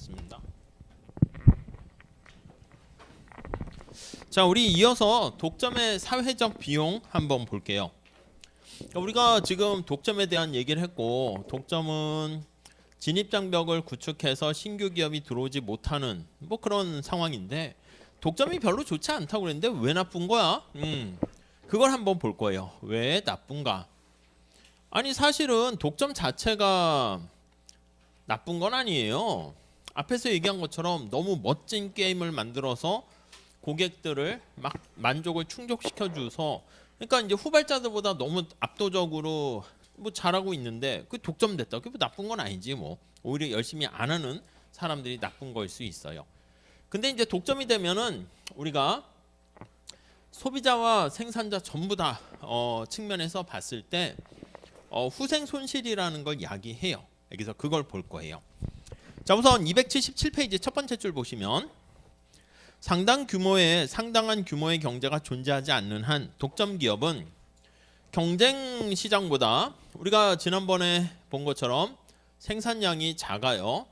맞습니다. 자, 우리 이어서 독점의 사회적 비용 한번 볼게요. 우리가 지금 독점에 대한 얘기를 했고, 독점은 진입장벽을 구축해서 신규 기업이 들어오지 못하는 뭐 그런 상황인데, 독점이 별로 좋지 않다고 그랬는데 왜 나쁜 거야? 그걸 한번 볼 거예요. 왜 나쁜가? 아니, 사실은 독점 자체가 나쁜 건 아니에요. 앞에서 얘기한 것처럼 너무 멋진 게임을 만들어서 고객들을 막 만족을 충족시켜 줘서, 그러니까 이제 후발자들보다 너무 압도적으로 뭐 잘하고 있는데 그 독점됐다. 그게 뭐 나쁜 건 아니지 뭐. 오히려 열심히 안 하는 사람들이 나쁜 거일 수 있어요. 근데 이제 독점이 되면은 우리가 소비자와 생산자 전부 다 측면에서 봤을 때 후생 손실이라는 걸 야기해요. 여기서 그걸 볼 거예요. 자, 우선 277페이지 첫 번째 줄 보시면 상당한 규모의 경제가 존재하지 않는 한 독점 기업은 경쟁 시장보다 우리가 지난번에 본 것처럼 생산량이 작아요.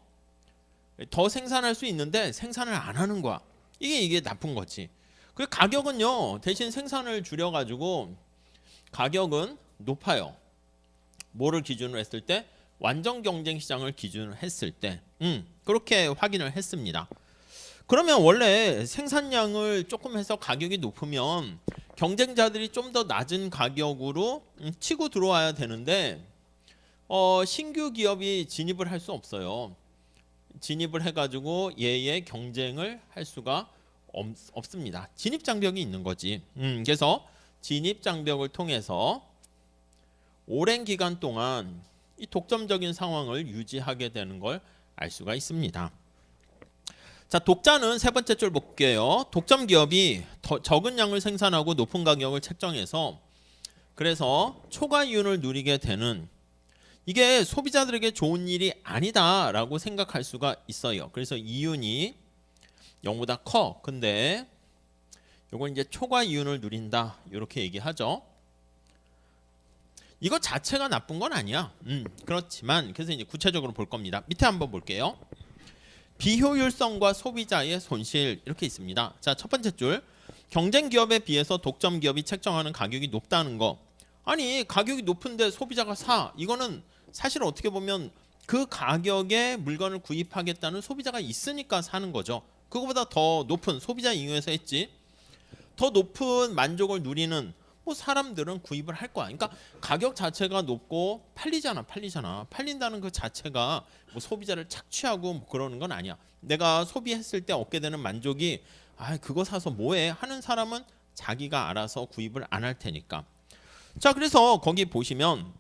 더 생산할 수 있는데 생산을 안 하는 거야. 이게 나쁜 거지. 그 가격은요, 대신 생산을 줄여가지고 가격은 높아요. 뭐를 기준으로 했을 때? 완전 경쟁 시장을 기준으로 했을 때 그렇게 확인을 했습니다. 그러면 원래 생산량을 조금 해서 가격이 높으면 경쟁자들이 좀 더 낮은 가격으로 치고 들어와야 되는데 신규 기업이 진입을 할 수 없어요. 진입을 해가지고 얘의 경쟁을 할 수가 없습니다. 진입 장벽이 있는 거지. 그래서 진입 장벽을 통해서 오랜 기간 동안 이 독점적인 상황을 유지하게 되는 걸 알 수가 있습니다. 자, 독자는 세 번째 줄 볼게요. 독점 기업이 더 적은 양을 생산하고 높은 가격을 책정해서 그래서 초과이윤을 누리게 되는, 이게 소비자들에게 좋은 일이 아니다라고 생각할 수가 있어요. 그래서 이윤이 0보다 커. 근데 요건 이제 초과이윤을 누린다. 이렇게 얘기하죠. 이거 자체가 나쁜 건 아니야. 그렇지만 그래서 이제 구체적으로 볼 겁니다. 밑에 한번 볼게요. 비효율성과 소비자의 손실 이렇게 있습니다. 자, 첫 번째 줄 경쟁 기업에 비해서 독점 기업이 책정하는 가격이 높다는 거. 아니, 가격이 높은데 소비자가 사. 이거는 사실 어떻게 보면 그 가격에 물건을 구입하겠다는 소비자가 있으니까 사는 거죠. 그거보다 더 높은, 소비자 이용해서 했지, 더 높은 만족을 누리는 사람들은 구입을 할 거야. 그러니까 가격 자체가 높고 팔리잖아. 팔린다는 그 자체가 뭐 소비자를 착취하고 뭐 그러는 건 아니야. 내가 소비했을 때 얻게 되는 만족이 그거 사서 뭐해 하는 사람은 자기가 알아서 구입을 안 할 테니까. 자, 그래서 거기 보시면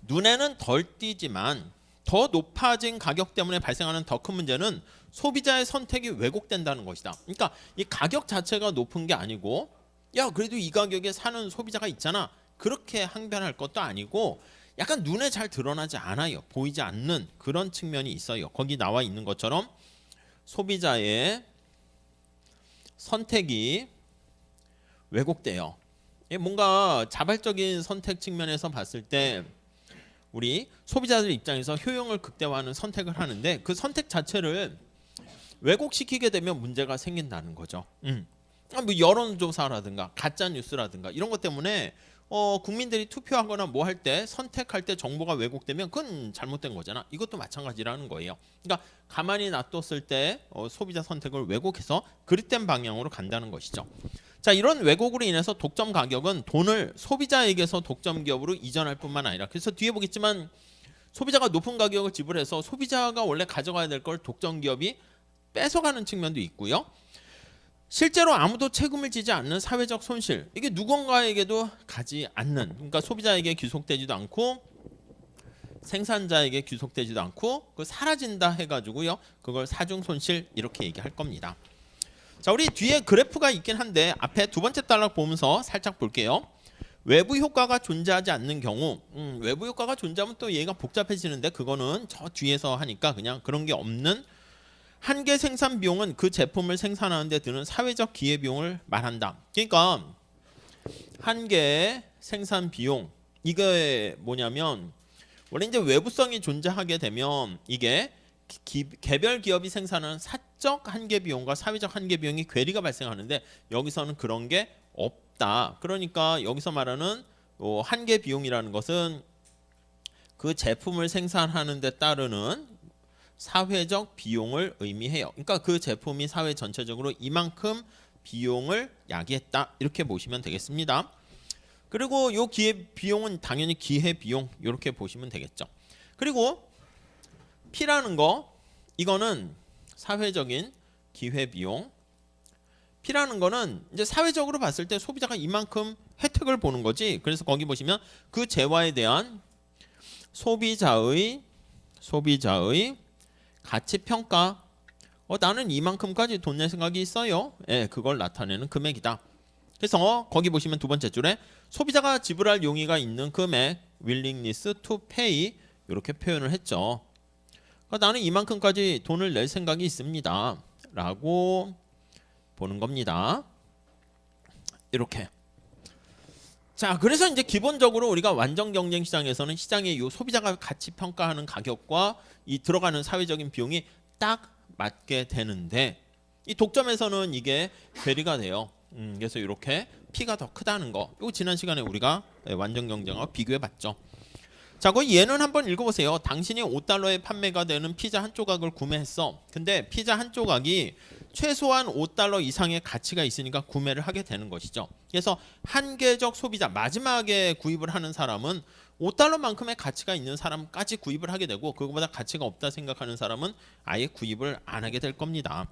눈에는 덜 띄지만 더 높아진 가격 때문에 발생하는 더 큰 문제는 소비자의 선택이 왜곡된다는 것이다. 그러니까 이 가격 자체가 높은 게 아니고, 야, 그래도 이 가격에 사는 소비자가 있잖아, 그렇게 항변할 것도 아니고, 약간 눈에 잘 드러나지 않아요. 보이지 않는 그런 측면이 있어요. 거기 나와 있는 것처럼 소비자의 선택이 왜곡돼요. 뭔가 자발적인 선택 측면에서 봤을 때 우리 소비자들 입장에서 효용을 극대화하는 선택을 하는데 그 선택 자체를 왜곡시키게 되면 문제가 생긴다는 거죠. 뭐 여론조사라든가 가짜 뉴스라든가 이런 것 때문에 국민들이 투표하거나 뭐 할 때 선택할 때 정보가 왜곡되면 그건 잘못된 거잖아. 이것도 마찬가지라는 거예요. 그러니까 가만히 놔뒀을 때 소비자 선택을 왜곡해서 그릇된 방향으로 간다는 것이죠. 자, 이런 왜곡으로 인해서 독점 가격은 돈을 소비자에게서 독점 기업으로 이전할 뿐만 아니라, 그래서 뒤에 보겠지만 소비자가 높은 가격을 지불해서 소비자가 원래 가져가야 될 걸 독점 기업이 뺏어가는 측면도 있고요. 실제로 아무도 책임을 지지 않는 사회적 손실, 이게 누군가에게도 가지 않는, 그러니까 소비자에게 귀속되지도 않고 생산자에게 귀속되지도 않고 그 사라진다 해가지고요, 그걸 사중 손실 이렇게 얘기할 겁니다. 자, 우리 뒤에 그래프가 있긴 한데 앞에 두 번째 단락 보면서 살짝 볼게요. 외부 효과가 존재하지 않는 경우, 외부 효과가 존재하면 또 얘가 복잡해지는데 그거는 저 뒤에서 하니까 그냥 그런 게 없는, 한계 생산 비용은 그 제품을 생산하는 데 드는 사회적 기회 비용을 말한다. 그러니까 한계 생산 비용, 이게 뭐냐면 원래 이제 외부성이 존재하게 되면 이게 개별 기업이 생산하는 사적 한계 비용과 사회적 한계 비용이 괴리가 발생하는데 여기서는 그런 게 없다. 그러니까 여기서 말하는 한계 비용이라는 것은 그 제품을 생산하는 데 따르는 사회적 비용을 의미해요. 그러니까 그 제품이 사회 전체적으로 이만큼 비용을 야기했다. 이렇게 보시면 되겠습니다. 그리고 요 기회 비용은 당연히 기회 비용 이렇게 보시면 되겠죠. 그리고 P라는 거 이거는 사회적인 기회 비용. P라는 거는 이제 사회적으로 봤을 때 소비자가 이만큼 혜택을 보는 거지. 그래서 거기 보시면 그 재화에 대한 소비자의 가치 평가. 나는 이만큼까지 돈 낼 생각이 있어요. 예, 그걸 나타내는 금액이다. 그래서 거기 보시면 두 번째 줄에 소비자가 지불할 용의가 있는 금액 willingness to pay 이렇게 표현을 했죠. 그러니까 나는 이만큼까지 돈을 낼 생각이 있습니다. 라고 보는 겁니다. 이렇게. 자, 그래서 이제 기본적으로 우리가 완전 경쟁 시장에서는 시장의 요 소비자가 가치 평가하는 가격과 이 들어가는 사회적인 비용이 딱 맞게 되는데 이 독점에서는 이게 괴리가 돼요. 그래서 이렇게 P가 더 크다는 거. 이거 지난 시간에 우리가 완전 경쟁하고 비교해 봤죠. 자, 그 얘는 한번 읽어보세요. 당신이 5달러에 판매가 되는 피자 한 조각을 구매했어. 근데 피자 한 조각이 최소한 5달러 이상의 가치가 있으니까 구매를 하게 되는 것이죠. 그래서 한계적 소비자, 마지막에 구입을 하는 사람은 5달러만큼의 가치가 있는 사람까지 구입을 하게 되고 그거보다 가치가 없다 생각하는 사람은 아예 구입을 안 하게 될 겁니다.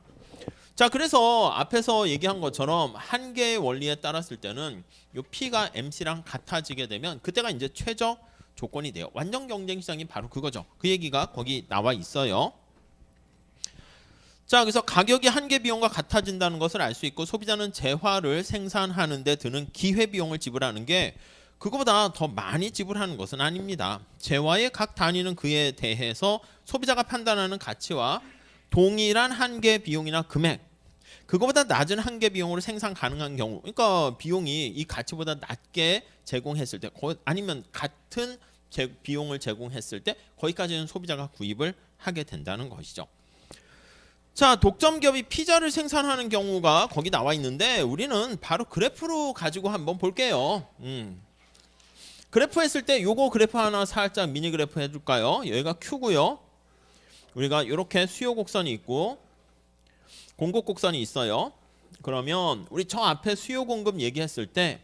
자, 그래서 앞에서 얘기한 것처럼 한계의 원리에 따랐을 때는 이 P가 MC랑 같아지게 되면 그때가 이제 최적 조건이 돼요. 완전 경쟁 시장이 바로 그거죠. 그 얘기가 거기 나와 있어요. 자, 그래서 가격이 한계 비용과 같아진다는 것을 알 수 있고 소비자는 재화를 생산하는 데 드는 기회 비용을 지불하는 게 그거보다 더 많이 지불하는 것은 아닙니다. 재화의 각 단위는 그에 대해서 소비자가 판단하는 가치와 동일한 한계 비용이나 금액 그거보다 낮은 한계 비용으로 생산 가능한 경우 그러니까 비용이 이 가치보다 낮게 제공했을 때 아니면 같은 비용을 제공했을 때 거기까지는 소비자가 구입을 하게 된다는 것이죠. 자, 독점 기업이 피자를 생산하는 경우가 거기 나와 있는데 우리는 바로 그래프로 가지고 한번 볼게요. 그래프 했을 때 요거 그래프 하나 살짝 미니 그래프 해줄까요? 여기가 Q고요. 우리가 이렇게 수요 곡선이 있고 공급 곡선이 있어요. 그러면 우리 저 앞에 수요 공급 얘기했을 때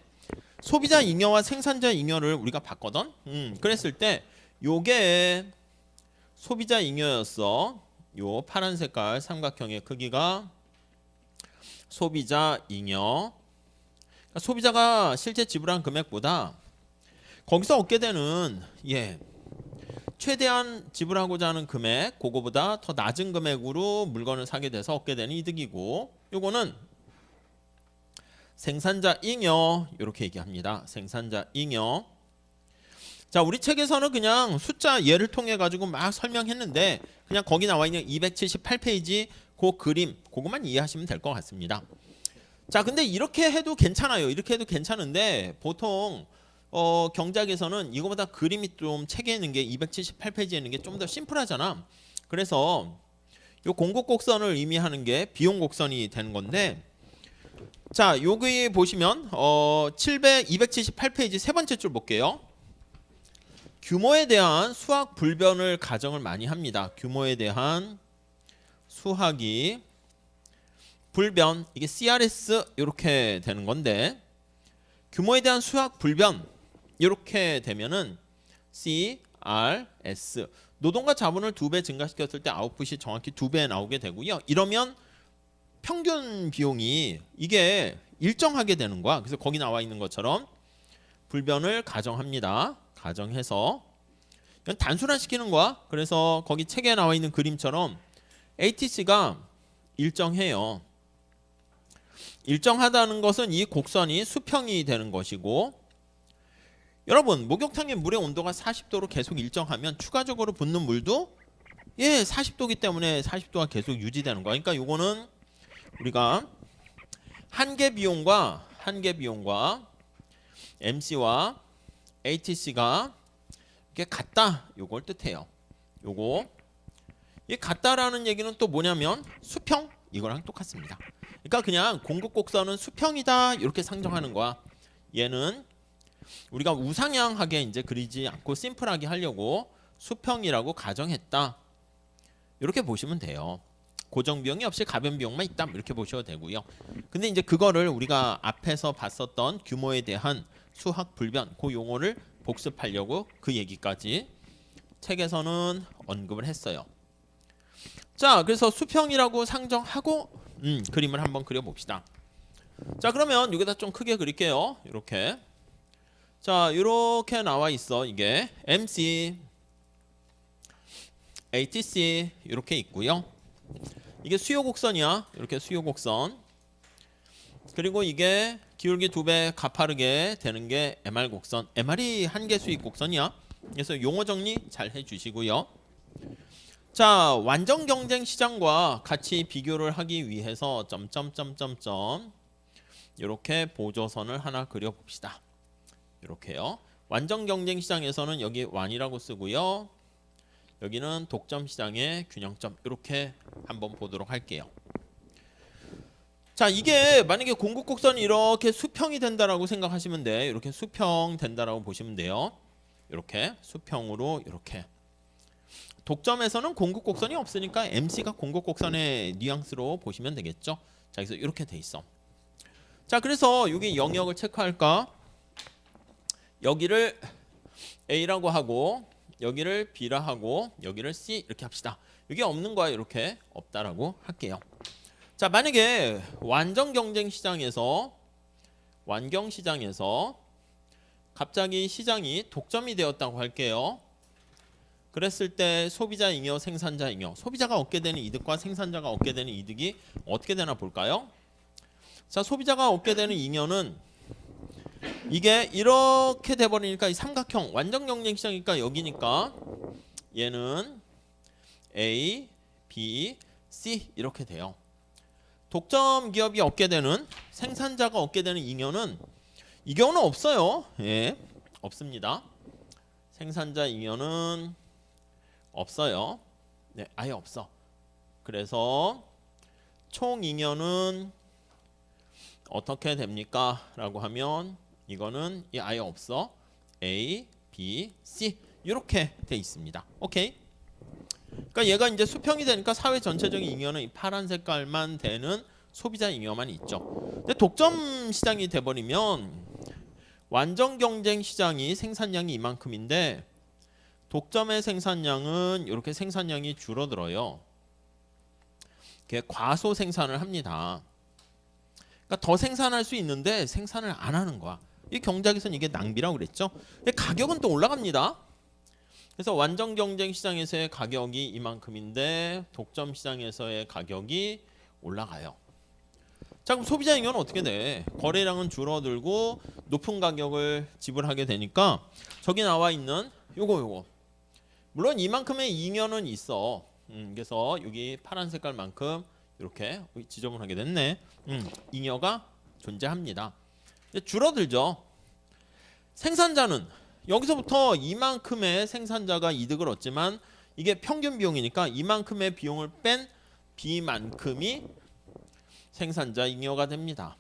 소비자 잉여와 생산자 잉여를 우리가 봤거든. 그랬을 때 요게 소비자 잉여였어. 요 파란 색깔 삼각형의 크기가 소비자 잉여. 그러니까 소비자가 실제 지불한 금액보다 거기서 얻게 되는 최대한 지불하고자 하는 금액 그거보다 더 낮은 금액으로 물건을 사게 돼서 얻게 되는 이득이고 요거는 생산자 잉여 이렇게 얘기합니다. 생산자 잉여. 자, 우리 책에서는 그냥 숫자 예를 통해 가지고 막 설명했는데 그냥 거기 나와 있는 278페이지 그 그림 그것만 이해하시면 될 것 같습니다. 자, 근데 이렇게 해도 괜찮아요. 이렇게 해도 괜찮은데 보통 경작에서는 이거보다 그림이 좀 책에 있는 게 278페이지에 있는 게 좀 더 심플하잖아. 그래서 요 공급 곡선을 의미하는 게 비용 곡선이 되는 건데 자, 여기 보시면 278페이지 세 번째 줄 볼게요. 규모에 대한 수학 불변을 가정을 많이 합니다. 규모에 대한 수학이 불변 이게 CRS 이렇게 되는 건데 규모에 대한 수학 불변 이렇게 되면은 CRS 노동과 자본을 2배 증가시켰을 때 아웃풋이 정확히 2배 나오게 되고요. 이러면 평균 비용이 이게 일정하게 되는 거야. 그래서 거기 나와 있는 것처럼 불변을 가정합니다. 가정해서 이건 단순화시키는 거야. 그래서 거기 책에 나와 있는 그림처럼 ATC가 일정해요. 일정하다는 것은 이 곡선이 수평이 되는 것이고 여러분 목욕탕의 물의 온도가 40도로 계속 일정하면 추가적으로 붓는 물도 40도기 때문에 40도가 계속 유지되는 거야. 그러니까 요거는 우리가 한계 비용과 MC와 ATC가 이게 같다 요걸 뜻해요. 요거 이 같다라는 얘기는 또 뭐냐면 수평 이거랑 똑같습니다. 그러니까 그냥 공급곡선은 수평이다 이렇게 상정하는 거야. 얘는 우리가 우상향하게 이제 그리지 않고 심플하게 하려고 수평이라고 가정했다. 이렇게 보시면 돼요. 고정 비용이 없이 가변 비용만 있다 이렇게 보셔도 되고요. 근데 이제 그거를 우리가 앞에서 봤었던 규모에 대한 수학 불변 그 용어를 복습하려고 그 얘기까지 책에서는 언급을 했어요. 자, 그래서 수평이라고 상정하고 그림을 한번 그려봅시다. 자, 그러면 여기다 좀 크게 그릴게요. 이렇게. 자, 이렇게 나와 있어. 이게 MC, ATC 이렇게 있고요. 이게 수요 곡선이야. 이렇게 수요 곡선. 그리고 이게 기울기 2배 가파르게 되는 게 MR 곡선. MR이 한계 수익 곡선이야. 그래서 용어 정리 잘 해주시고요. 자, 완전 경쟁 시장과 같이 비교를 하기 위해서 점점점점점 이렇게 보조선을 하나 그려봅시다. 이렇게요. 완전 경쟁 시장에서는 여기 완이라고 쓰고요. 여기는 독점 시장의 균형점 이렇게 한번 보도록 할게요. 자, 이게 만약에 공급곡선이 이렇게 수평이 된다라고 생각하시면 돼. 이렇게 수평 된다라고 보시면 돼요. 이렇게 수평으로 이렇게. 독점에서는 공급곡선이 없으니까 MC가 공급곡선의 뉘앙스로 보시면 되겠죠. 자, 그래서 이렇게 돼 있어. 자, 그래서 여기 영역을 체크할까? 여기를 A라고 하고 여기를 B라 하고 여기를 C 이렇게 합시다. 이게 없는 거야. 이렇게 없다라고 할게요. 자, 만약에 완전 경쟁 시장에서 완경 시장에서 갑자기 시장이 독점이 되었다고 할게요. 그랬을 때 소비자 잉여, 생산자 잉여, 소비자가 얻게 되는 이득과 생산자가 얻게 되는 이득이 어떻게 되나 볼까요? 자, 소비자가 얻게 되는 잉여는 이게 이렇게 돼버리니까 이 삼각형 완전 경쟁 시장이니까 여기니까 얘는 A, B, C 이렇게 돼요. 독점 기업이 얻게 되는 생산자가 얻게 되는 잉여는 이 경우는 없어요. 예, 없습니다. 생산자 잉여는 없어요. 네, 아예 없어. 그래서 총 잉여는 어떻게 됩니까? 라고 하면 이거는 아예 없어. A, B, C 이렇게 돼 있습니다. 오케이. 그러니까 얘가 이제 수평이 되니까 사회 전체적인 잉여는 이 파란 색깔만 되는 소비자 잉여만 있죠. 근데 독점 시장이 돼버리면 완전 경쟁 시장이 생산량이 이만큼인데 독점의 생산량은 이렇게 생산량이 줄어들어요. 이게 과소 생산을 합니다. 그러니까 더 생산할 수 있는데 생산을 안 하는 거야. 이 경제학에서는 이게 낭비라고 그랬죠. 근데 가격은 또 올라갑니다. 그래서 완전 경쟁 시장에서의 가격이 이만큼인데 독점 시장에서의 가격이 올라가요. 자, 그럼 소비자 잉여는 어떻게 돼? 거래량은 줄어들고 높은 가격을 지불하게 되니까 저기 나와 있는 요거 물론 이만큼의 잉여는 있어. 그래서 여기 파란 색깔만큼 이렇게 지저분하게 됐네. 잉여가 존재합니다. 줄어들죠. 생산자는 여기서부터 이만큼의 생산자가 이득을 얻지만 이게 평균 비용이니까 이만큼의 비용을 뺀 B만큼이 생산자 잉여가 됩니다.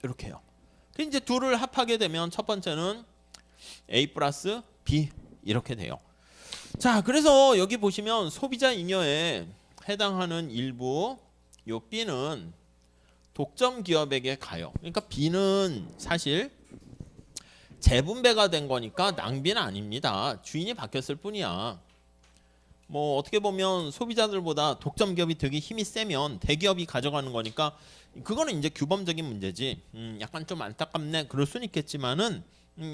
이렇게요. 이제 둘을 합하게 되면 첫 번째는 A 플러스 B 이렇게 돼요. 자, 그래서 여기 보시면 소비자 잉여에 해당하는 일부 요 B는 독점 기업에게 가요. 그러니까 B는 사실 재분배가 된 거니까 낭비는 아닙니다. 주인이 바뀌었을 뿐이야. 뭐 어떻게 보면 소비자들보다 독점 기업이 되게 힘이 세면 대기업이 가져가는 거니까 그거는 이제 규범적인 문제지. 약간 좀 안타깝네. 그럴 수는 있겠지만은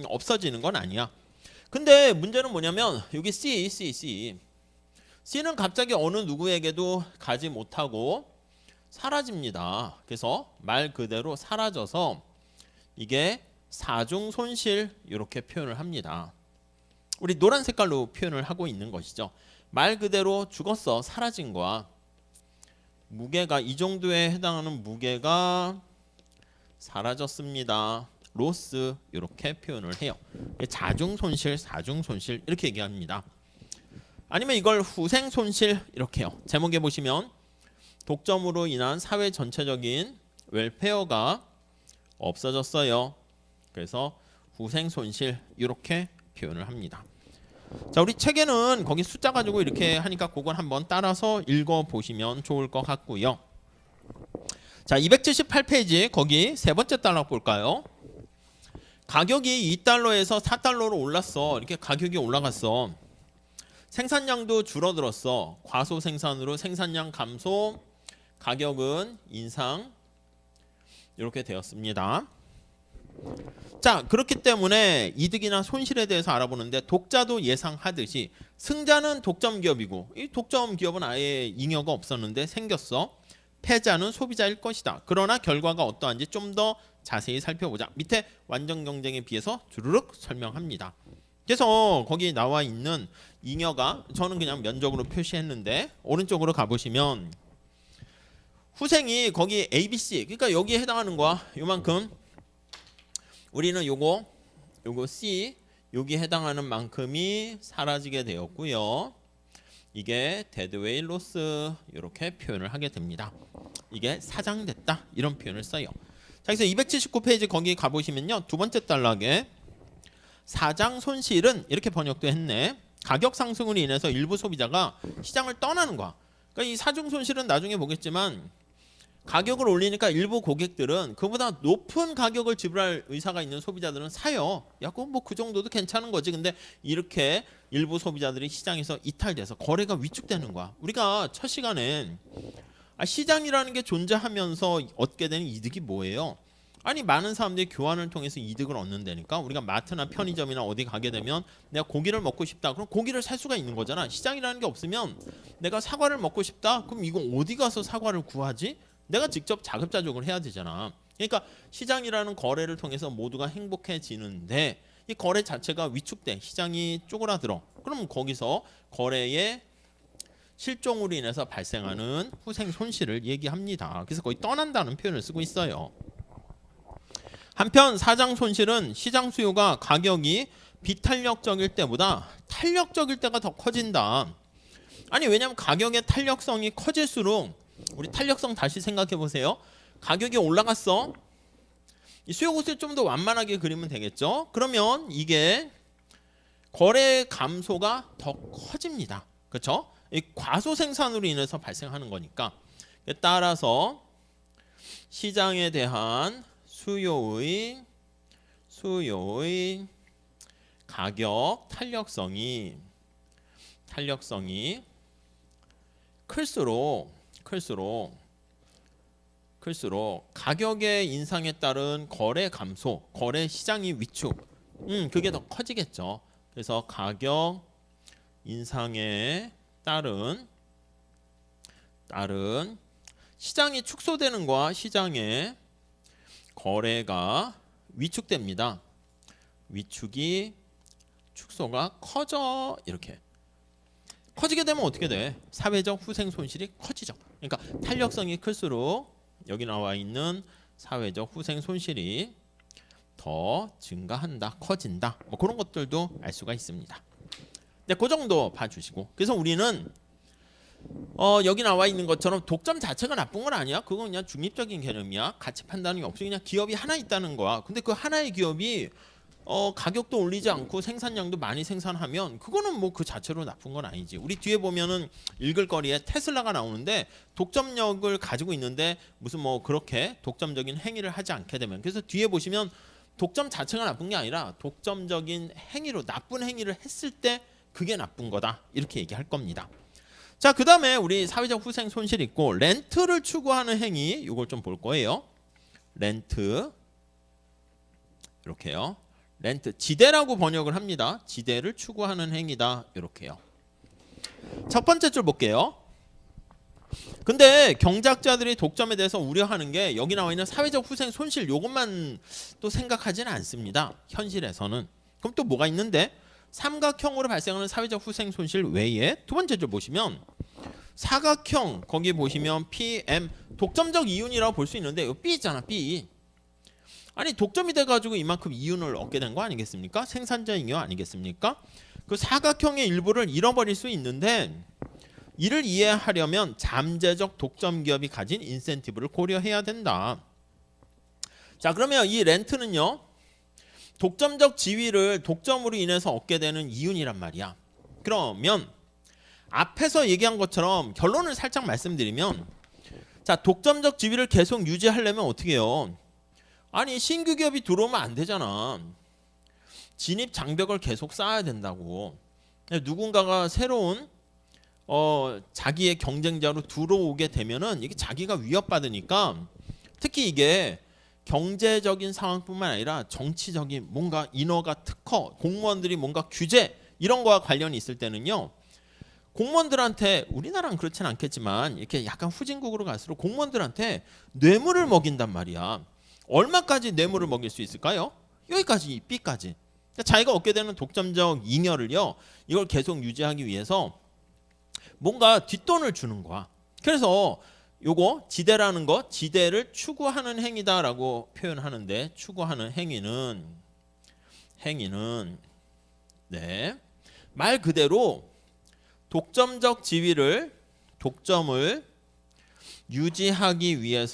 없어지는 건 아니야. 근데 문제는 뭐냐면 여기 C는 갑자기 어느 누구에게도 가지 못하고 사라집니다. 그래서 말 그대로 사라져서 이게 사중 손실 이렇게 표현을 합니다. 우리 노란 색깔로 표현을 하고 있는 것이죠. 말 그대로 죽었어. 사라진 거야. 무게가 이 정도에 해당하는 무게가 사라졌습니다. 로스 이렇게 표현을 해요. 자중 손실, 사중 손실 이렇게 얘기합니다. 아니면 이걸 후생 손실 이렇게요. 제목에 보시면 독점으로 인한 사회 전체적인 웰페어가 없어졌어요. 그래서 후생 손실 이렇게 표현을 합니다. 자, 우리 책에는 거기 숫자 가지고 이렇게 하니까 그건 한번 따라서 읽어 보시면 좋을 것 같고요. 자, 278페이지 거기 세 번째 단락 볼까요? 가격이 2달러에서 4달러로 올랐어. 이렇게 가격이 올라갔어. 생산량도 줄어들었어. 과소 생산으로 생산량 감소, 가격은 인상 이렇게 되었습니다. 자, 그렇기 때문에 이득이나 손실에 대해서 알아보는데 독자도 예상하듯이 승자는 독점 기업이고 이 독점 기업은 아예 잉여가 없었는데 생겼어. 패자는 소비자일 것이다. 그러나 결과가 어떠한지 좀 더 자세히 살펴보자. 밑에 완전 경쟁에 비해서 주르륵 설명합니다. 그래서 거기 나와 있는 잉여가 저는 그냥 면적으로 표시했는데 오른쪽으로 가보시면 후생이 거기 ABC 그러니까 여기에 해당하는 거야. 요만큼 우리는 요거 C 여기 해당하는 만큼이 사라지게 되었고요. 이게 데드웨이 로스 이렇게 표현을 하게 됩니다. 이게 사장됐다 이런 표현을 써요. 자, 그래서 279페이지 거기 가보시면요. 두 번째 단락에 사장 손실은 이렇게 번역도 했네. 가격 상승으로 인해서 일부 소비자가 시장을 떠나는 거야. 그러니까 이 사중 손실은 나중에 보겠지만 가격을 올리니까 일부 고객들은 그보다 높은 가격을 지불할 의사가 있는 소비자들은 사요. 야, 그럼 뭐 그 정도도 괜찮은 거지. 근데 이렇게 일부 소비자들이 시장에서 이탈돼서 거래가 위축되는 거야. 우리가 첫 시간에 시장이라는 게 존재하면서 얻게 되는 이득이 뭐예요? 아니 많은 사람들이 교환을 통해서 이득을 얻는다니까. 우리가 마트나 편의점이나 어디 가게 되면 내가 고기를 먹고 싶다. 그럼 고기를 살 수가 있는 거잖아. 시장이라는 게 없으면 내가 사과를 먹고 싶다. 그럼 이거 어디 가서 사과를 구하지? 내가 직접 자급자족을 해야 되잖아. 그러니까 시장이라는 거래를 통해서 모두가 행복해지는데 이 거래 자체가 위축돼. 시장이 쪼그라들어. 그럼 거기서 거래의 실종으로 인해서 발생하는 후생 손실을 얘기합니다. 그래서 거의 떠난다는 표현을 쓰고 있어요. 한편 사장 손실은 시장 수요가 가격이 비탄력적일 때보다 탄력적일 때가 더 커진다. 아니 왜냐면 가격의 탄력성이 커질수록 우리 탄력성 다시 생각해 보세요. 가격이 올라갔어. 이 수요고스를 좀 더 완만하게 그리면 되겠죠. 그러면 이게 거래 감소가 더 커집니다. 그렇죠? 이 과소 생산으로 인해서 발생하는 거니까. 따라서 시장에 대한 수요의 가격 탄력성이 클수록 가격의 인상에 따른 거래 감소, 거래 시장이 위축, 그게 더 커지겠죠. 그래서 가격 인상에 따른 시장이 축소되는 거와 시장의 거래가 위축됩니다. 위축이 축소가 커져 이렇게. 커지게 되면 어떻게 돼? 사회적 후생 손실이 커지죠. 그러니까 탄력성이 클수록 여기 나와 있는 사회적 후생 손실이 더 증가한다, 커진다. 뭐 그런 것들도 알 수가 있습니다. 네, 그 정도 봐주시고. 그래서 우리는 여기 나와 있는 것처럼 독점 자체가 나쁜 건 아니야. 그건 그냥 중립적인 개념이야. 가치 판단이 없이 그냥 기업이 하나 있다는 거야. 근데 그 하나의 기업이 가격도 올리지 않고 생산량도 많이 생산하면 그거는 뭐 그 자체로 나쁜 건 아니지. 우리 뒤에 보면은 읽을 거리에 테슬라가 나오는데 독점력을 가지고 있는데 무슨 뭐 그렇게 독점적인 행위를 하지 않게 되면, 그래서 뒤에 보시면 독점 자체가 나쁜 게 아니라 독점적인 행위로 나쁜 행위를 했을 때 그게 나쁜 거다 이렇게 얘기할 겁니다. 자, 그 다음에 우리 사회적 후생 손실 있고 렌트를 추구하는 행위, 이걸 좀 볼 거예요. 렌트 이렇게요. 렌트 지대라고 번역을 합니다. 지대를 추구하는 행위다 이렇게요. 첫 번째 줄 볼게요. 근데 경작자들이 독점에 대해서 우려하는 게 여기 나와 있는 사회적 후생 손실 요것만 또 생각하지는 않습니다. 현실에서는. 그럼 또 뭐가 있는데 삼각형으로 발생하는 사회적 후생 손실 외에 두 번째 줄 보시면 사각형 거기 보시면 PM 독점적 이윤이라고 볼 수 있는데 B 있잖아. B. 아니 독점이 돼가지고 이만큼 이윤을 얻게 된 거 아니겠습니까? 생산자 잉여 아니겠습니까? 그 사각형의 일부를 잃어버릴 수 있는데 이를 이해하려면 잠재적 독점 기업이 가진 인센티브를 고려해야 된다. 자, 그러면 이 렌트는요, 독점적 지위를 독점으로 인해서 얻게 되는 이윤이란 말이야. 그러면 앞에서 얘기한 것처럼 결론을 살짝 말씀드리면, 자, 독점적 지위를 계속 유지하려면 어떻게 해요? 아니, 신규 기업이 들어오면 안 되잖아. 진입 장벽을 계속 쌓아야 된다고. 누군가가 새로운 자기의 경쟁자로 들어오게 되면은 이게 자기가 위협받으니까, 특히 이게 경제적인 상황뿐만 아니라 정치적인 뭔가 인허가 특허, 공무원들이 뭔가 규제 이런 거와 관련이 있을 때는요, 공무원들한테, 우리나라는 그렇진 않겠지만 이렇게 약간 후진국으로 갈수록 공무원들한테 뇌물을 먹인단 말이야. 얼마까지 뇌물을 먹일 수 있을까요? 여기까지, B까지. 그러니까 자기가 얻게 되는 독점적 잉여를요, 이걸 계속 유지하기 위해서 뭔가 뒷돈을 주는 거야. 그래서 요거 지대라는 거, 지대를 추구하는 행위다라고 표현하는데, 추구하는 행위는 네, 말 그대로 독점적 지위를, 독점을 유지하기 위해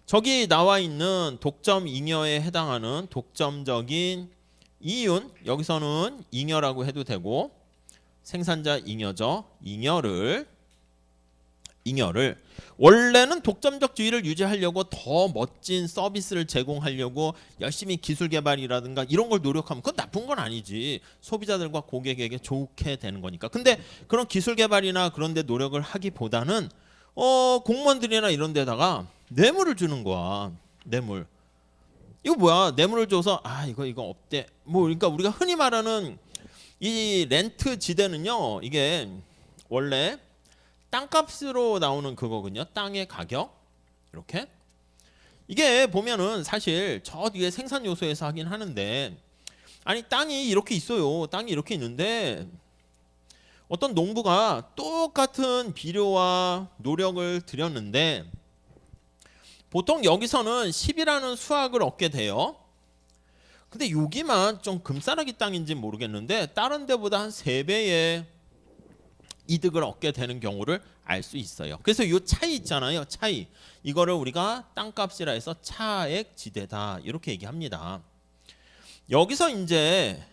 저기 나와 있는 독점 잉여에 해당하는 독점적인 이윤, 여기서는 잉여라고 해도 되고, 생산자 잉여죠. 잉여를 원래는 독점적 지위를 유지하려고 더 멋진 서비스를 제공하려고 열심히 기술 개발이라든가 이런 걸 노력하면 그건 나쁜 건 아니지. 소비자들과 고객에게 좋게 되는 거니까. 근데 그런 기술 개발이나 그런 데 노력을 하기보다는 공무원들이나 이런 데다가 뇌물을 주는 거야. 뇌물. 이거 뭐야? 뇌물을 줘서 이거 없대. 뭐 그러니까 우리가 흔히 말하는 이 렌트 지대는요, 이게 원래 땅값으로 나오는 그거군요. 땅의 가격. 이렇게. 이게 보면은 사실 저 뒤에 생산 요소에서 하긴 하는데, 아니 땅이 이렇게 있어요. 땅이 이렇게 있는데 어떤 농부가 똑같은 비료와 노력을 들였는데 보통 여기서는 10이라는 수확을 얻게 돼요. 근데 여기만 좀 금싸라기 땅인지 모르겠는데 다른 데보다 한 3배의 이득을 얻게 되는 경우를 알 수 있어요. 그래서 이 차이 있잖아요. 차이. 이거를 우리가 땅값이라 해서 차액 지대다 이렇게 얘기합니다. 여기서 이제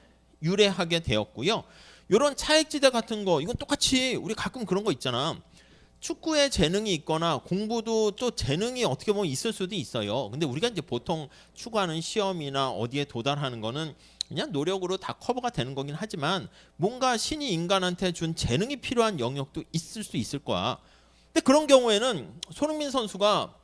유래하게 되었고요. 이런 차액 지대 같은 거, 이건 똑같이 우리 가끔 그런 거 있잖아. 축구에 재능이 있거나 공부도 또 재능이 어떻게 보면 있을 수도 있어요. 근데 우리가 이제 보통 추구하는 시험이나 어디에 도달하는 거는 그냥 노력으로 다 커버가 되는 거긴 하지만 뭔가 신이 인간한테 준 재능이 필요한 영역도 있을 수 있을 거야. 근데 그런 경우에는 손흥민 선수가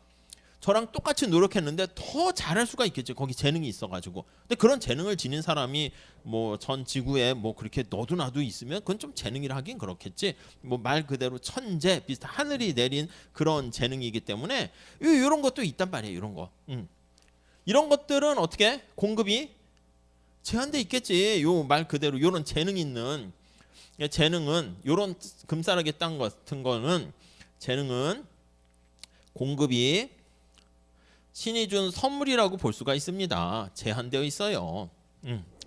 저랑 똑같이 노력했는데 더 잘할 수가 있겠죠. 거기 재능이 있어가지고. 근데 그런 재능을 지닌 사람이 뭐 전 지구에 뭐 그렇게 너도 나도 있으면 그건 좀 재능이라 하긴 그렇겠지. 뭐 말 그대로 천재 비슷한 하늘이 내린 그런 재능이기 때문에 이런 것도 있단 말이에요. 이런 거. 이런 것들은 어떻게 공급이 제한돼 있겠지. 요 말 그대로 요런 재능 있는 재능은 요런 금싸라기 땅 같은 거는 재능은 공급이 신이 준 선물이라고 볼 수가 있습니다. 제한되어 있어요.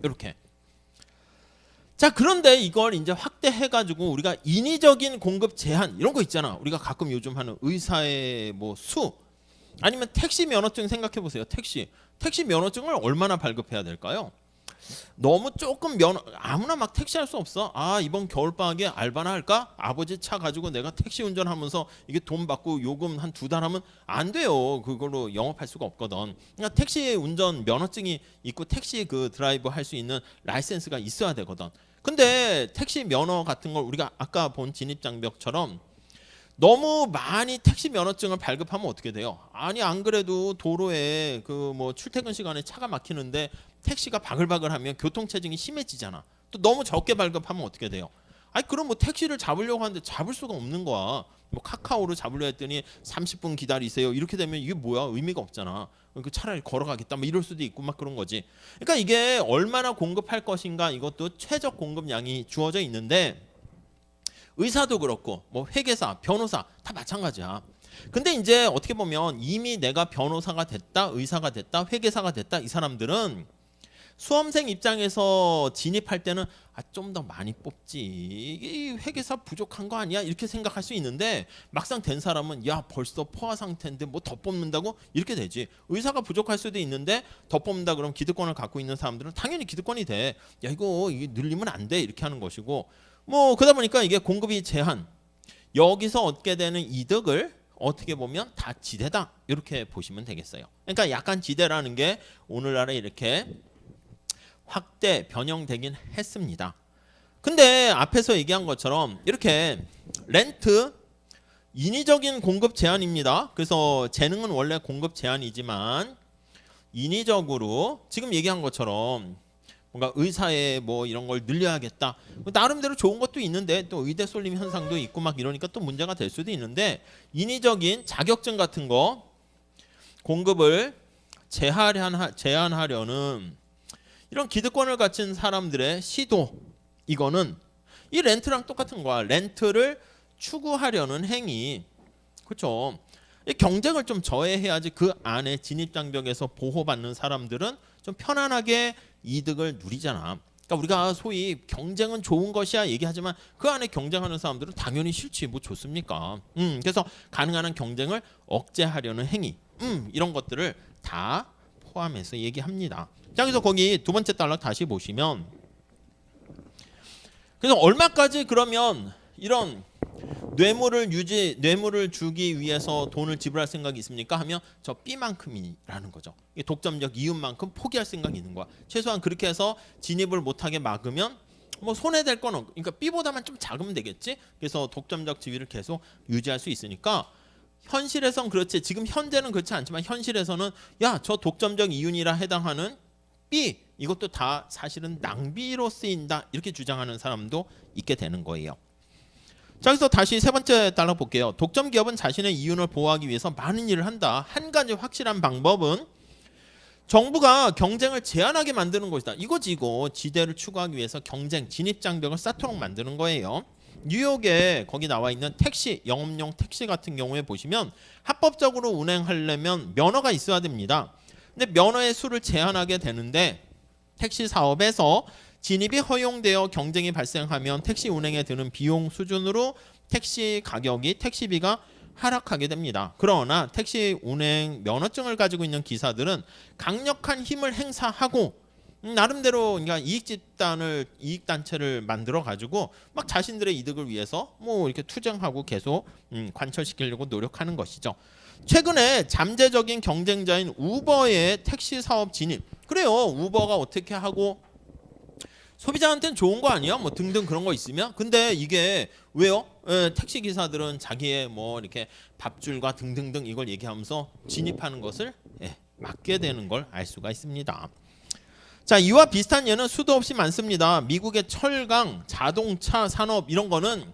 이렇게. 자, 그런데 이걸 이제 확대해가지고 우리가 인위적인 공급 제한 이런 거 있잖아. 우리가 가끔 요즘 하는 의사의 뭐 수 아니면 택시 면허증 생각해 보세요. 택시 면허증을 얼마나 발급해야 될까요? 너무 조금 아무나 막 택시할 수 없어. 이번 겨울방학에 알바나 할까? 아버지 차 가지고 내가 택시 운전하면서 이게 돈 받고 요금 한 2달 하면 안 돼요. 그걸로 영업할 수가 없거든. 그러니까 택시 운전 면허증이 있고 택시 그 드라이브 할 수 있는 라이센스가 있어야 되거든. 근데 택시 면허 같은 걸 우리가 아까 본 진입장벽처럼 너무 많이 택시 면허증을 발급하면 어떻게 돼요? 아니 안 그래도 도로에 그 뭐 출퇴근 시간에 차가 막히는데 택시가 바글바글하면 교통체증이 심해지잖아. 또 너무 적게 발급하면 어떻게 돼요? 아니 그럼 뭐 택시를 잡으려고 하는데 잡을 수가 없는 거야. 뭐 카카오로 잡으려 했더니 30분 기다리세요. 이렇게 되면 이게 뭐야? 의미가 없잖아. 그 차라리 걸어가겠다. 뭐 이럴 수도 있고 막 그런 거지. 그러니까 이게 얼마나 공급할 것인가 이것도 최적 공급량이 주어져 있는데 의사도 그렇고 뭐 회계사, 변호사 다 마찬가지야. 근데 이제 어떻게 보면 이미 내가 변호사가 됐다, 의사가 됐다, 회계사가 됐다 이 사람들은 수험생 입장에서 진입할 때는 좀 더 많이 뽑지, 이 회계사 부족한 거 아니야 이렇게 생각할 수 있는데, 막상 된 사람은 야 벌써 포화 상태인데 뭐 더 뽑는다고 이렇게 되지. 의사가 부족할 수도 있는데 더 뽑는다 그러면 기득권을 갖고 있는 사람들은 당연히 기득권이 돼. 야 이게 늘리면 안 돼 이렇게 하는 것이고, 뭐 그러다 보니까 이게 공급이 제한, 여기서 얻게 되는 이득을 어떻게 보면 다 지대다 이렇게 보시면 되겠어요. 그러니까 약간 지대라는 게 오늘날에 이렇게 확대 변형되긴 했습니다. 근데 앞에서 얘기한 것처럼 이렇게 렌트 인위적인 공급 제한입니다. 그래서 재능은 원래 공급 제한이지만 인위적으로 지금 얘기한 것처럼 뭔가 의사의 뭐 이런 걸 늘려야겠다. 나름대로 좋은 것도 있는데 또 의대 쏠림 현상도 있고 막 이러니까 또 문제가 될 수도 있는데, 인위적인 자격증 같은 거 공급을 제한하려는 이런 기득권을 갖춘 사람들의 시도, 이거는 이 렌트랑 똑같은 거야. 렌트를 추구하려는 행위, 그렇죠? 경쟁을 좀 저해해야지 그 안에 진입장벽에서 보호받는 사람들은 좀 편안하게 이득을 누리잖아. 그러니까 우리가 소위 경쟁은 좋은 것이야 얘기하지만 그 안에 경쟁하는 사람들은 당연히 싫지, 뭐 좋습니까? 그래서 가능한 한 경쟁을 억제하려는 행위, 이런 것들을 다 포함해서 얘기합니다. 자, 그래서 거기 두 번째 달러 다시 보시면, 그래서 얼마까지 그러면 이런 뇌물을 주기 위해서 돈을 지불할 생각이 있습니까? 하면 저 B만큼이라는 거죠. 독점적 이윤만큼 포기할 생각이 있는 거야. 최소한 그렇게 해서 진입을 못하게 막으면 뭐 손해될 건 없고, 그러니까 B보다만 좀 작으면 되겠지. 그래서 독점적 지위를 계속 유지할 수 있으니까 현실에선 그렇지, 지금 현재는 그렇지 않지만 현실에서는 야 저 독점적 이윤이라 해당하는 B, 이것도 다 사실은 낭비로 쓰인다 이렇게 주장하는 사람도 있게 되는 거예요. 자, 그래서 다시 세 번째 달러 볼게요. 독점 기업은 자신의 이윤을 보호하기 위해서 많은 일을 한다. 한 가지 확실한 방법은 정부가 경쟁을 제한하게 만드는 것이다. 이거지 이거. 지대를 추구하기 위해서 경쟁, 진입 장벽을 쌓도록 만드는 거예요. 뉴욕에 거기 나와 있는 택시, 영업용 택시 같은 경우에 보시면 합법적으로 운행하려면 면허가 있어야 됩니다. 근데 면허의 수를 제한하게 되는데, 택시 사업에서 진입이 허용되어 경쟁이 발생하면 택시 운행에 드는 비용 수준으로 택시 가격이, 택시비가 하락하게 됩니다. 그러나 택시 운행 면허증을 가지고 있는 기사들은 강력한 힘을 행사하고 나름대로 그러니까 이익단체를 만들어 가지고 막 자신들의 이득을 위해서 뭐 이렇게 투쟁하고 계속 관철시키려고 노력하는 것이죠. 최근에 잠재적인 경쟁자인 우버의 택시 사업 진입, 그래요. 우버가 어떻게 하고 소비자한테는 좋은 거 아니야? 뭐 등등 그런 거 있으면. 근데 이게 왜요? 택시 기사들은 자기의 뭐 이렇게 밥줄과 등등등 이걸 얘기하면서 진입하는 것을 막게 되는 걸 알 수가 있습니다. 자, 이와 비슷한 예는 수도 없이 많습니다. 미국의 철강, 자동차 산업 이런 거는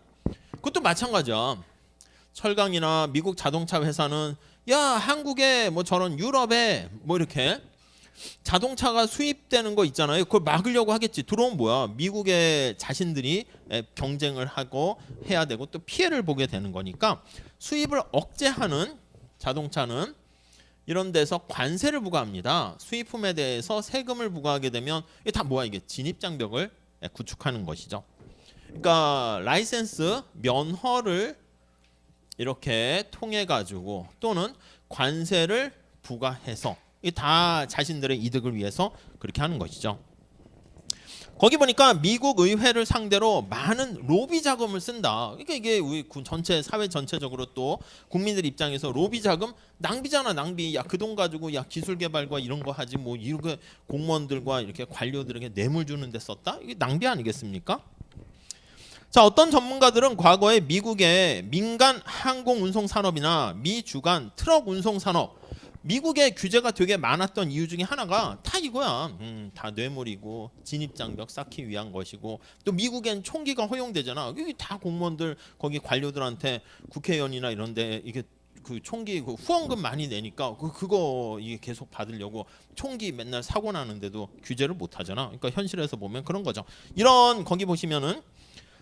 그것도 마찬가지야. 철강이나 미국 자동차 회사는 야 한국에 뭐 저런 유럽에 뭐 이렇게 자동차가 수입되는 거 있잖아요. 그걸 막으려고 하겠지. 들어오면 뭐야? 미국의 자신들이 경쟁을 하고 해야 되고 또 피해를 보게 되는 거니까 수입을 억제하는 자동차는 이런 데서 관세를 부과합니다. 수입품에 대해서 세금을 부과하게 되면 이게 다 뭐야? 이게 진입장벽을 구축하는 것이죠. 그러니까 라이센스, 면허를 이렇게 통해 가지고 또는 관세를 부과해서 다 자신들의 이득을 위해서 그렇게 하는 것이죠. 거기 보니까 미국 의회를 상대로 많은 로비 자금을 쓴다. 그러니까 이게 우리 전체 사회 전체적으로 또 국민들 입장에서 로비 자금 낭비잖아, 낭비. 야 그 돈 가지고 야 기술 개발과 이런 거 하지 뭐 이렇게 공무원들과 이렇게 관료들에게 뇌물 주는 데 썼다? 이게 낭비 아니겠습니까? 자, 어떤 전문가들은 과거에 미국의 민간 항공 운송 산업이나 미 주간 트럭 운송 산업, 미국의 규제가 되게 많았던 이유 중에 하나가 다 이거야. 다 뇌물이고 진입장벽 쌓기 위한 것이고, 또 미국엔 총기가 허용되잖아. 이게 다 공무원들 거기 관료들한테 국회의원이나 이런데 이게 그 총기 그 후원금 많이 내니까 그거 이게 계속 받으려고 총기 맨날 사고 나는데도 규제를 못 하잖아. 그러니까 현실에서 보면 그런 거죠. 이런 거기 보시면은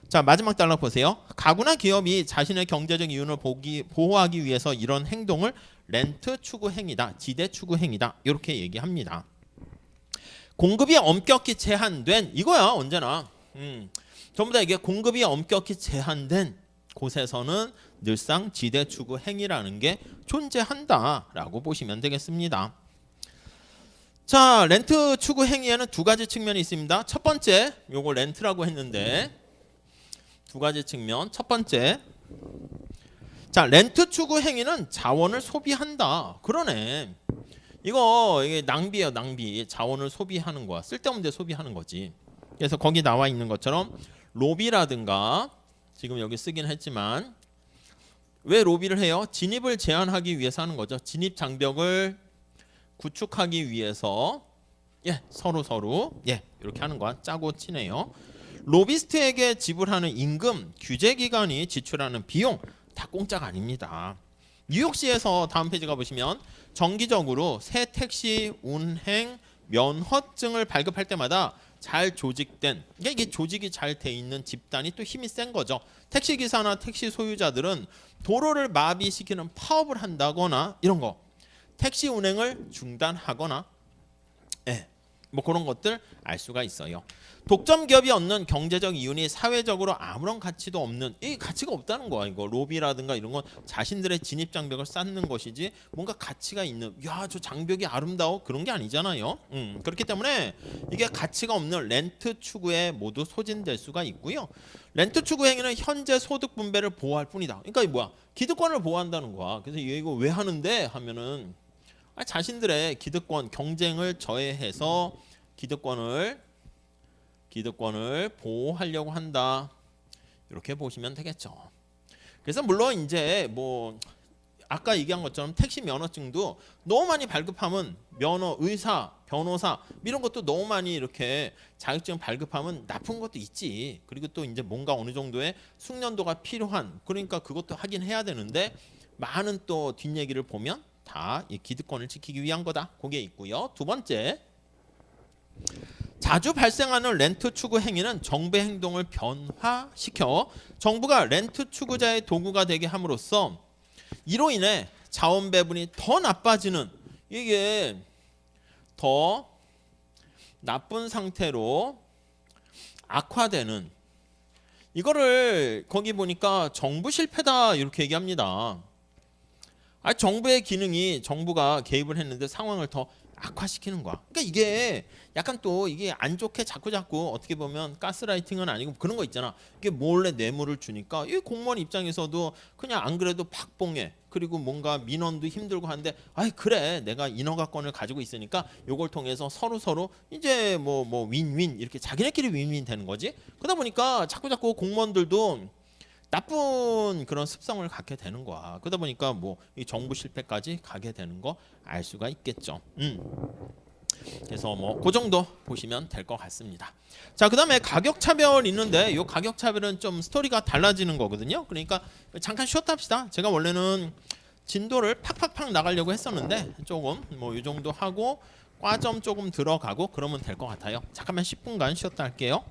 자, 마지막 달러 보세요. 가구나 기업이 자신의 경제적 이윤을 보호하기 위해서 이런 행동을 렌트 추구 행위다, 지대 추구 행위다 이렇게 얘기합니다. 공급이 엄격히 제한된 이거야 언제나. 전부 다 이게 공급이 엄격히 제한된 곳에서는 늘상 지대 추구 행위라는 게 존재한다라고 보시면 되겠습니다. 자, 렌트 추구 행위에는 두 가지 측면이 있습니다. 첫 번째, 요거 렌트라고 했는데 두 가지 측면. 첫 번째, 자, 렌트 추구 행위는 자원을 소비한다. 그러네. 이게 낭비예요, 낭비. 자원을 소비하는 거야. 쓸데없는 데 소비하는 거지. 그래서 거기 나와 있는 것처럼 로비라든가 지금 여기 쓰긴 했지만 왜 로비를 해요? 진입을 제한하기 위해서 하는 거죠. 진입 장벽을 구축하기 위해서 서로 이렇게 하는 거야. 짜고 치네요. 로비스트에게 지불하는 임금, 규제기관이 지출하는 비용 다 공짜가 아닙니다. 뉴욕시에서 다음 페이지 가보시면 정기적으로 새 택시 운행 면허증을 발급할 때마다 잘 조직된, 이게 조직이 잘 돼 있는 집단이 또 힘이 센 거죠. 택시 기사나 택시 소유자들은 도로를 마비시키는 파업을 한다거나 이런 거, 택시 운행을 중단하거나 뭐 그런 것들 알 수가 있어요. 독점 기업이 얻는 경제적 이윤이 사회적으로 아무런 가치도 없는, 이 가치가 없다는 거야. 이거 로비라든가 이런 건 자신들의 진입 장벽을 쌓는 것이지 뭔가 가치가 있는, 야, 저 장벽이 아름다워, 그런 게 아니잖아요. 그렇기 때문에 이게 가치가 없는 렌트 추구에 모두 소진될 수가 있고요. 렌트 추구 행위는 현재 소득 분배를 보호할 뿐이다. 그러니까 이 뭐야? 기득권을 보호한다는 거야. 그래서 이거 왜 하는데 하면은 자신들의 기득권, 경쟁을 저해해서 기득권을 보호하려고 한다. 이렇게 보시면 되겠죠. 그래서 물론 이제 뭐 아까 얘기한 것처럼 택시 면허증도 너무 많이 발급하면 면허, 의사, 변호사 이런 것도 너무 많이 이렇게 자격증 발급하면 나쁜 것도 있지. 그리고 또 이제 뭔가 어느 정도의 숙련도가 필요한, 그러니까 그것도 하긴 해야 되는데 많은 또 뒷얘기를 보면 다 이 기득권을 지키기 위한 거다. 그게 있고요. 두 번째, 자주 발생하는 렌트 추구 행위는 정부의 행동을 변화시켜 정부가 렌트 추구자의 도구가 되게 함으로써 이로 인해 자원 배분이 더 나빠지는, 이게 더 나쁜 상태로 악화되는, 이거를 거기 보니까 정부 실패다 이렇게 얘기합니다. 정부의 기능이, 정부가 개입을 했는데 상황을 더 악화시키는 거야. 그러니까 이게 약간 또 이게 안 좋게 자꾸 어떻게 보면 가스라이팅은 아니고 그런 거 있잖아. 이게 몰래 뇌물을 주니까 이 공무원 입장에서도 그냥 안 그래도 박봉해. 그리고 뭔가 민원도 힘들고 하는데 그래 내가 인허가권을 가지고 있으니까 요걸 통해서 서로 이제 뭐 윈윈 이렇게 자기네끼리 윈윈 되는 거지. 그러다 보니까 자꾸 공무원들도 나쁜 그런 습성을 갖게 되는 거야. 그러다 보니까 뭐 이 정부 실패까지 가게 되는 거 알 수가 있겠죠. 그래서 뭐 그 정도 보시면 될 것 같습니다. 자, 그다음에 가격 차별 있는데 이 가격 차별은 좀 스토리가 달라지는 거거든요. 그러니까 잠깐 쉬었다 합시다. 제가 원래는 진도를 팍팍팍 나가려고 했었는데 조금 뭐 이 정도 하고 과점 조금 들어가고 그러면 될 것 같아요. 잠깐만 10분간 쉬었다 할게요.